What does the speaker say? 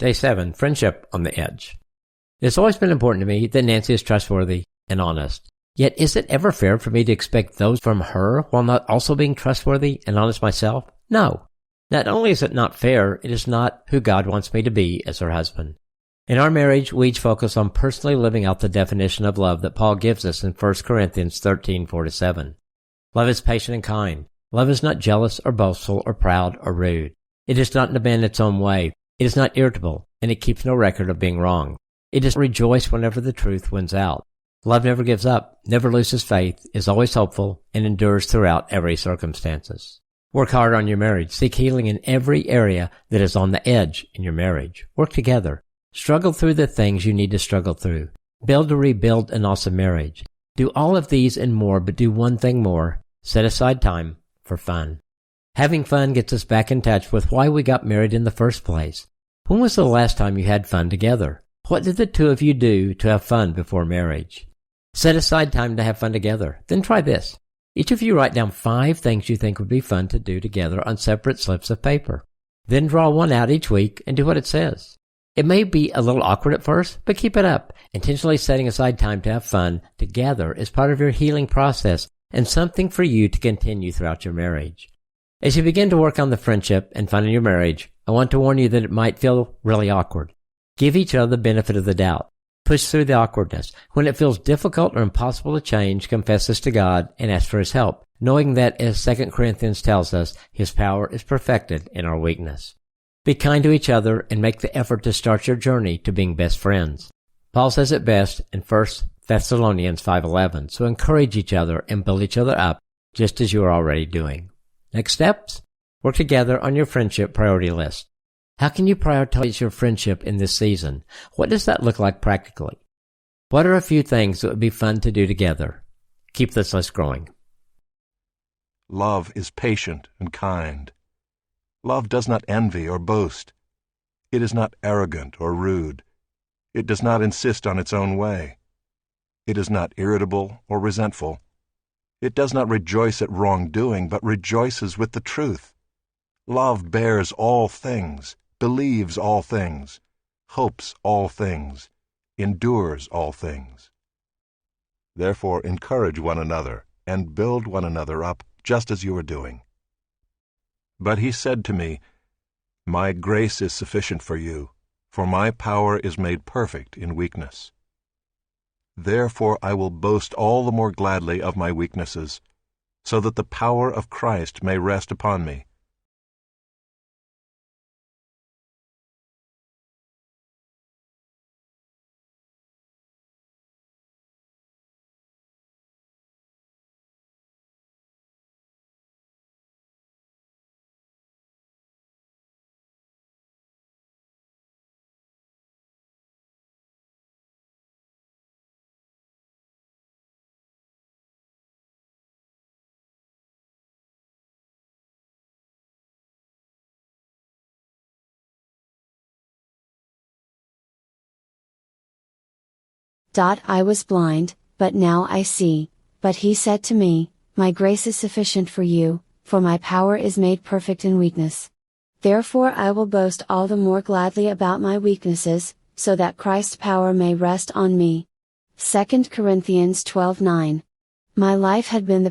Day 7, Friendship on the Edge. It's always been important to me that Nancy is trustworthy and honest. Yet is it ever fair for me to expect those from her while not also being trustworthy and honest myself? No. Not only is it not fair, it is not who God wants me to be as her husband. In our marriage, we each focus on personally living out the definition of love that Paul gives us in 1 Corinthians 13:4-7. Love is patient and kind. Love is not jealous or boastful or proud or rude. It does not demand its own way. It is not irritable, and it keeps no record of being wrong. It does rejoice whenever the truth wins out. Love never gives up, never loses faith, is always hopeful, and endures throughout every circumstances. Work hard on your marriage. Seek healing in every area that is on the edge in your marriage. Work together. Struggle through the things you need to struggle through. Build to rebuild an awesome marriage. Do all of these and more, but do one thing more. Set aside time for fun. Having fun gets us back in touch with why we got married in the first place. When was the last time you had fun together? What did the two of you do to have fun before marriage? Set aside time to have fun together. Then try this. Each of you write down 5 things you think would be fun to do together on separate slips of paper. Then draw one out each week and do what it says. It may be a little awkward at first, but keep it up. Intentionally setting aside time to have fun together is part of your healing process and something for you to continue throughout your marriage. As you begin to work on the friendship and fun in your marriage, I want to warn you that it might feel really awkward. Give each other the benefit of the doubt. Push through the awkwardness. When it feels difficult or impossible to change, confess this to God and ask for His help, knowing that, as 2 Corinthians tells us, His power is perfected in our weakness. Be kind to each other and make the effort to start your journey to being best friends. Paul says it best in 1 Thessalonians 5:11, so encourage each other and build each other up, just as you are already doing. Next steps? Work together on your friendship priority list. How can you prioritize your friendship in this season? What does that look like practically? What are a few things that would be fun to do together? Keep this list growing. Love is patient and kind. Love does not envy or boast. It is not arrogant or rude. It does not insist on its own way. It is not irritable or resentful. It does not rejoice at wrongdoing, but rejoices with the truth. Love bears all things, believes all things, hopes all things, endures all things. Therefore encourage one another and build one another up, just as you are doing. But he said to me, "My grace is sufficient for you, for my power is made perfect in weakness. Therefore I will boast all the more gladly of my weaknesses, so that the power of Christ may rest upon me." I was blind, but now I see. But he said to me, "My grace is sufficient for you, for my power is made perfect in weakness. Therefore I will boast all the more gladly about my weaknesses, so that Christ's power may rest on me." 2 Corinthians 12:9. My life had been the